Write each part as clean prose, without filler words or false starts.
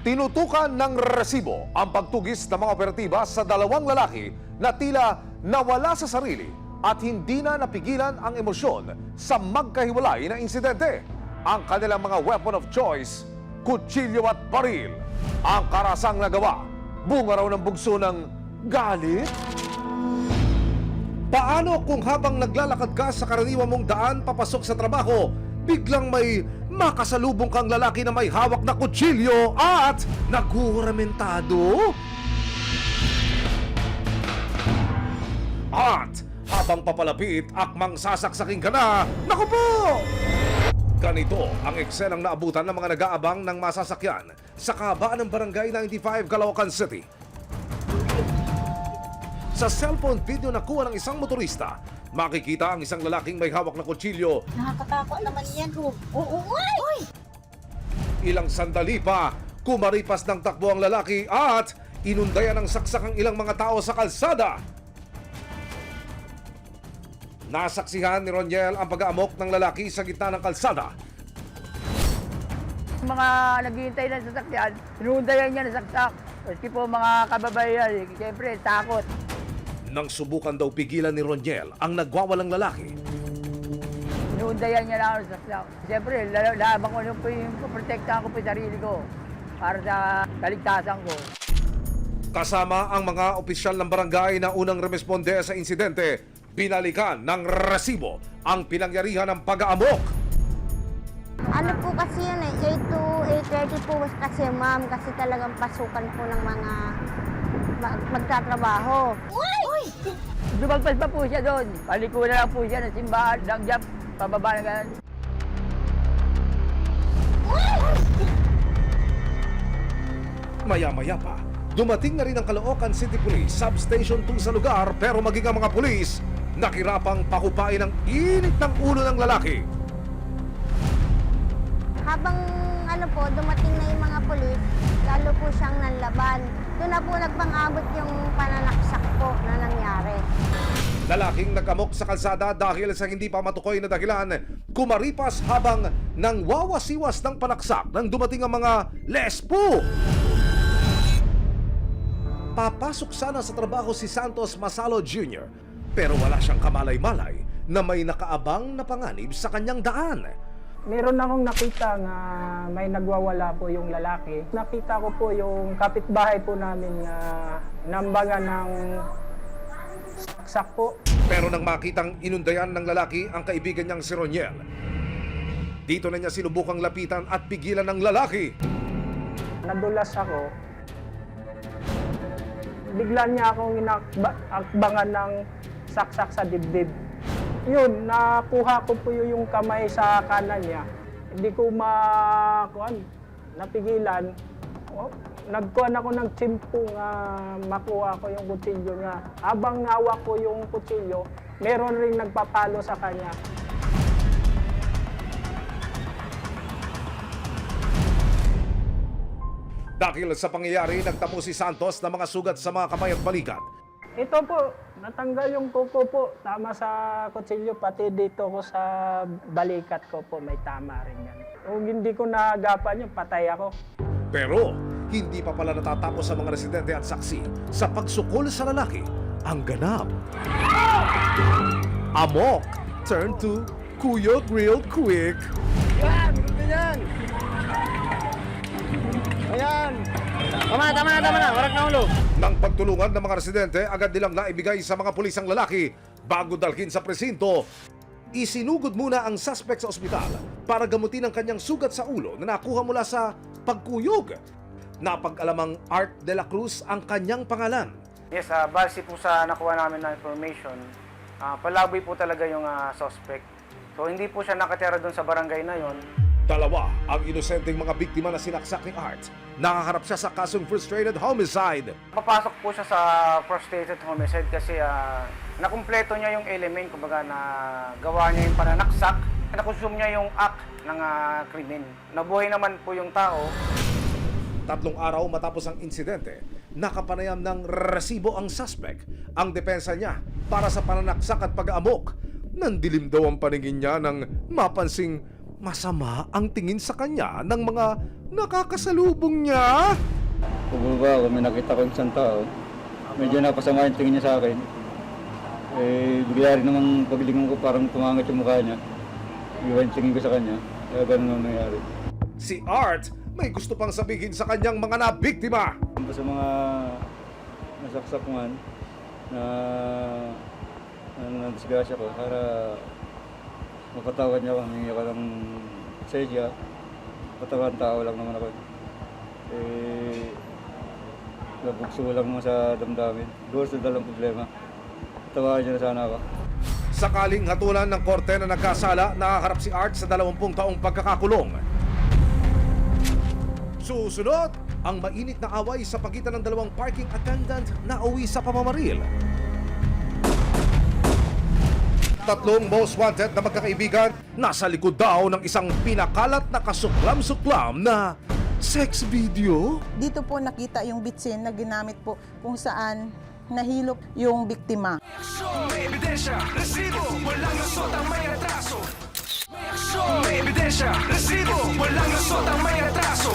Tinutukan ng resibo ang pagtugis ng mga operatiba sa dalawang lalaki na tila nawala sa sarili at hindi na napigilan ang emosyon sa magkahiwalay na insidente. Ang kanilang mga weapon of choice, kutsilyo at baril. Ang karasang nagawa, bunga raw ng bugso ng galit? Paano kung habang naglalakad ka sa karaniwan mong daan papasok sa trabaho, biglang may makasalubong kang lalaki na may hawak na kutsilyo at naguramentado? At habang papalapit, akmang sasaksakin ka na, naku po! Ganito ang eksenang naabutan ng mga nag-aabang ng masasakyan sa kahabaan ng Barangay 95, Caloocan City. Sa cellphone video na kuha ng isang motorista, makikita ang isang lalaking may hawak na kutsilyo. Nakakatakot naman yan, Oo, uy! Ilang sandali pa, kumaripas ng takbo ang lalaki at inundayan ng saksak ang ilang mga tao sa kalsada. Nasaksihan ni Roniel ang pag-aamok ng lalaki sa gitna ng kalsada. Mga naghihintay ng sasakyan, sinundayan niya ng saksak. Kasi po mga kababayan, siyempre takot. Nang subukan daw pigilan ni Roniel ang nagwawalang lalaki, Sinundayan niya na ako ng saksak. Siyempre, laban ko nung protektahan ko po yung sarili ko para sa kaligtasan ko. kasama ang mga opisyal ng barangay na unang rumesponde sa insidente, binalikan ng resibo ang pinangyarihan ng pag-aamok. Ano po kasi yun 8 to 8:30 po kasi ma'am, kasi talagang pasukan po ng mga magtatrabaho. Uy! Lumagpas pa po siya doon. Paliko na lang po siya ng simbahan, langjap, pababa na ganun. Maya-maya pa, dumating na rin ang Caloocan City Police Substation 2 sa lugar, pero maging ang mga pulis nakirapang pakupain ang init ng ulo ng lalaki. Habang dumating na yung mga polis, lalo po siyang nanlaban. Doon na po nagpang-abot yung pananaksak po na nangyari. Lalaking nag-amok sa kalsada dahil sa hindi pa matukoy na dahilan, kumaripas habang nang wawasiwas ng panaksak nang dumating ang mga lespo. Papasok sana sa trabaho si Santos Masalo Jr. pero wala siyang kamalay-malay na may nakaabang na panganib sa kanyang daan. Meron akong nakita na may nagwawala po yung lalaki. Nakita ko po yung kapitbahay po namin na nambagan ng saksak po. Pero nang makitang inundayan ng lalaki ang kaibigan niyang si Roniel, dito na niya sinubukang lapitan at pigilan ng lalaki. Nadulas ako. Bigla niya akong inakbangan ng saksak sa dibdib. Yun, nakuha ko po yung kamay sa kanan niya. Hindi ko napigilan. Nagkuhan ako ng tsimpo nga makuha ko yung kutsilyo niya. Habang hawak ko yung kutsilyo, meron ring nagpapalo sa kanya. Dahil sa pangyayari, nagtamo si Santos ng mga sugat sa mga kamay at balikat. Ito po, natanggal yung kuko po. Tama sa kutsilyo, pati dito ko sa balikat ko po, may tama rin yan. Kung hindi ko naagapan yun, patay ako. Pero hindi pa pala natatapos sa mga residente at saksi sa pagsukol sa lalaki ang ganap. Amok turn to Kuyog real quick. Yan! Yan! Ayan! Tama na! Warak na ulo! Nang pagtulungan ng mga residente, agad nilang naibigay sa mga pulis ang lalaki. Bago dalhin sa presinto, isinugod muna ang suspect sa ospital para gamutin ang kanyang sugat sa ulo na nakuha mula sa pagkuyog. Napag-alamang Art de la Cruz ang kanyang pangalan. Yes, base po sa nakuha namin na information, palaboy po talaga yung suspect. So hindi po siya nakatira doon sa barangay na yon. Dalawa ang inosenteng mga biktima na sinaksak ni Art. Nakaharap siya sa kasong frustrated homicide. Papasok po siya sa frustrated homicide kasi nakumpleto niya yung element, kumbaga na gawa niya yung pananaksak, nakonsume niya yung act ng krimen. Nabuhay naman po yung tao. 3 araw matapos ang insidente, nakapanayam ng resibo ang suspect. Ang depensa niya para sa pananaksak at pag-aamok. Nandilim daw ang paningin niya nang mapansing masama ang tingin sa kanya ng mga nakakasalubong niya. Pababa ako, may nakita ko isang tao. Medyo napasama yung tingin niya sa akin. Bigla rin namang paglingon ko parang tumangat yung mukha niya. Iwan yung tingin ko sa kanya. Kaya ganun ang nangyari. Si Art may gusto pang sabihin sa kanyang mga nabiktima. Sa mga nasaksak man na disgrasya ko para mapatawad niya ako, humingi ako ng sedya. Patawad tao lang naman ako. Nabugso lang naman sa damdamin. Doon sa dalang problema. Tawagan niya na sana ako. Sakaling hatulan ng korte na nagkasala, nakaharap si Art sa 20 taong pagkakakulong. Susunod, ang mainit na away sa pagitan ng dalawang parking attendant na uwi sa pamamaril. Tatlong most wanted na magkakaibigan nasa likod daw ng isang pinakalat na kasuklam-suklam na sex video. Dito po nakita yung bitsin na ginamit po kung saan nahilop yung biktima. May ebidensya, resibo, walang lusot ang may atraso. May aksyon, may ebidensya, resibo, walang lusot ang may atraso.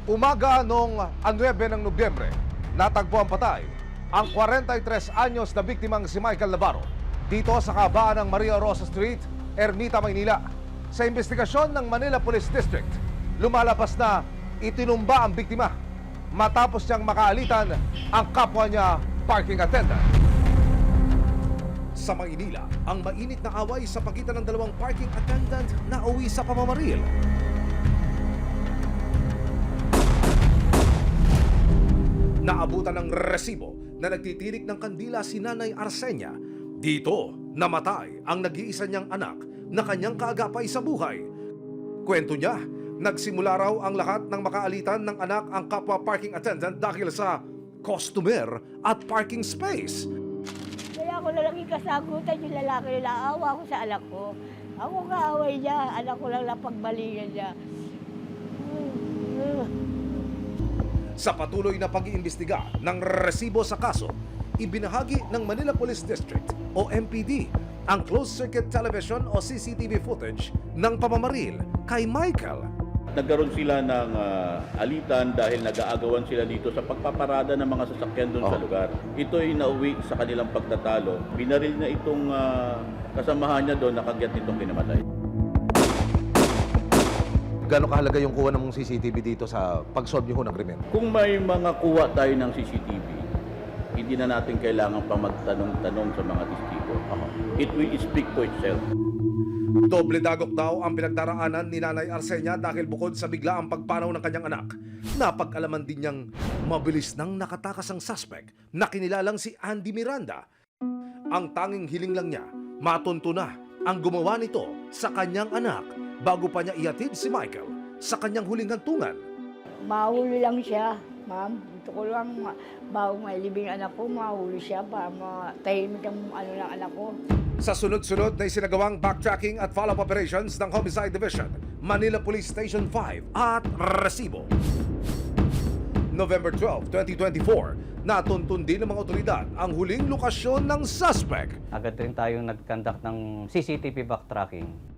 Umaga noong 9 ng Nobyembre, natagpo ang patay ang 43 anyos na biktimang si Michael Navarro dito sa kabaan ng Maria Rosa Street, Ermita, Maynila. Sa investigasyon ng Manila Police District, lumalabas na itinumba ang biktima matapos niyang makaalitan ang kapwa niya parking attendant. Sa Maynila, ang mainit na away sa pagitan ng dalawang parking attendant na uwi sa pamamaril. Naabutan ng resibo na nagtitirik ng kandila si Nanay Arsenia. Dito, namatay ang nag-iisa niyang anak na kanyang kaagapay sa buhay. Kwento niya, nagsimula raw ang lahat ng makaalitan ng anak ang kapwa parking attendant dahil sa customer at parking space. Kaya ako na lang ikasagutan yung lalaki na naawa ko sa anak ko. Ako kaaway niya, anak ko lang napagbalingan niya. Sa patuloy na pag-iimbestiga ng resibo sa kaso, ibinahagi ng Manila Police District o MPD ang closed-circuit television o CCTV footage ng pamamaril kay Michael. Nagkaroon sila ng alitan dahil nag-aagawan sila dito sa pagpaparada ng mga sasakyan doon sa lugar. Ito ay nauwi sa kanilang pagtatalo. Binaril na itong kasamahan niya doon, nakagyat nitong kinamatay. Gano'ng kahalaga yung kuha ng CCTV dito sa pag-solve niyo ng krimen? Kung may mga kuha tayo ng CCTV, hindi na natin kailangan pa magtanong-tanong sa mga testigo. It will speak for itself. Doble dagok daw ang pinagdaraanan ni Nanay Arsenia dahil bukod sa biglaang pagpanaw ng kanyang anak, napag-alaman din niyang mabilis nang nakatakas ang suspect na kinilalang si Andy Miranda. Ang tanging hiling lang niya, matunto na ang gumawa nito sa kanyang anak bago pa niya ihatid si Michael sa kanyang huling hantungan. Mahuli lang siya, ma'am. Gusto ko lang, bago mailibing anak ko, mahuli siya para matahimik ang ng anak ko. Sa sunod-sunod na isinagawang backtracking at follow-up operations ng Homicide Division, Manila Police Station 5 at Resibo. November 12, 2024, natuntun din ng mga otoridad ang huling lokasyon ng suspect. Agad rin tayong nag-conduct ng CCTV backtracking.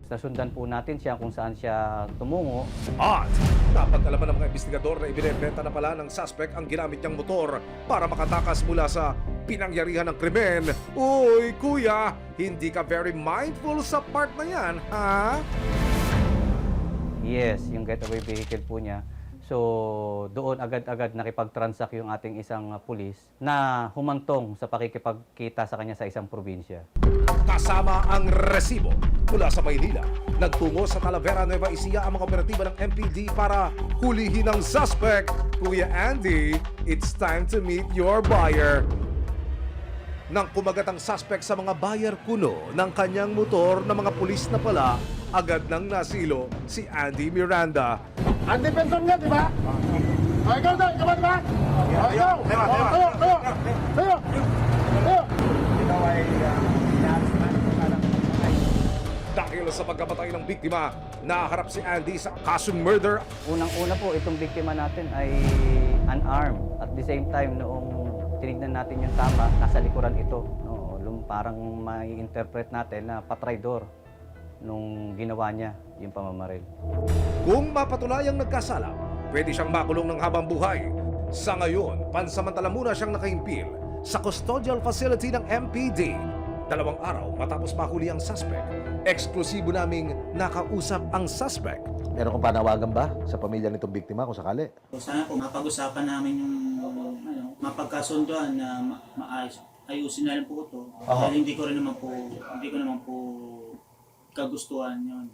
Nasundan po natin siya kung saan siya tumungo. At napag-alaman ng mga investigador na ibinebenta na pala ng suspect ang ginamit niyang motor para makatakas mula sa pinangyarihan ng krimen. Uy, kuya, hindi ka very mindful sa part na yan, ha? Yes, yung getaway vehicle po niya. So, doon agad-agad nakipag-transact yung ating isang pulis na humantong sa pakikipagkita sa kanya sa isang probinsya. Kasama ang resibo mula sa Maynila, nagtungo sa Talavera, Nueva Ecija ang mga operatiba ng MPD para hulihin ang suspect. Kuya Andy, it's time to meet your buyer. Nang kumagat ang suspect sa mga buyer kuno ng kanyang motor na mga pulis na pala, agad nang nasilo si Andy Miranda. Andy Benson nga, di ba? Okay, ikaw doon, ikaw ba, di ba? Ikaw! Tayo! Ikaw ay Dahil sa pagkamatay ng biktima, naharap si Andy sa kasong murder. Unang-una po, itong biktima natin ay unarmed. At the same time, noong tinignan natin yung tama, nasa likuran ito. No, parang may interpret natin na patraidor nung ginawa niya yung pamamaril. Kung mapatunayang nagkasala, pwede siyang makulong ng habang buhay. Sa ngayon, pansamantala muna siyang nakaimpil sa custodial facility ng MPD. 2 araw matapos mahuli ang suspect, eksklusibo naming nakausap ang suspect. Meron kong panawagan ba sa pamilya nitong biktima kung sakali? Sana po mapag-usapan namin yung mapagkasunduan na maayos. Ayusin na rin po ito. Dahil hindi ko naman po kagustuhan yun.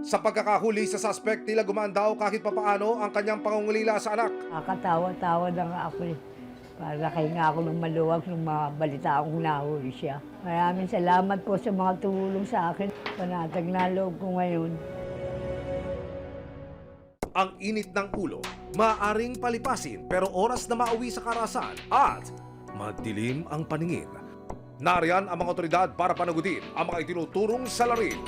Sa pagkakahuli sa suspect, tila gumaan daw kahit papaano ang kanyang pangungulila sa anak. Nakakatawa-tawa na nga ako eh. Para kayo nga ako ng maluwag nung mga balita akong nahuli siya. Maraming salamat po sa mga tumulong sa akin. Panatag na loob ko ngayon. Ang init ng ulo, maaring palipasin pero oras na mauwi sa karasan at madilim ang paningin. Nariyan ang mga otoridad para panagutin ang mga itinuturong salarin.